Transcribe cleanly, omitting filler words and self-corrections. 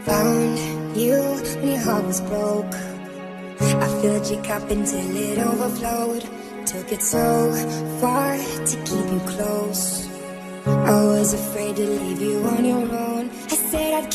Found you when your heart was broke. I filled your cup until it overflowed. Took it so far to keep you close. I was afraid to leave you on your own. I said I'd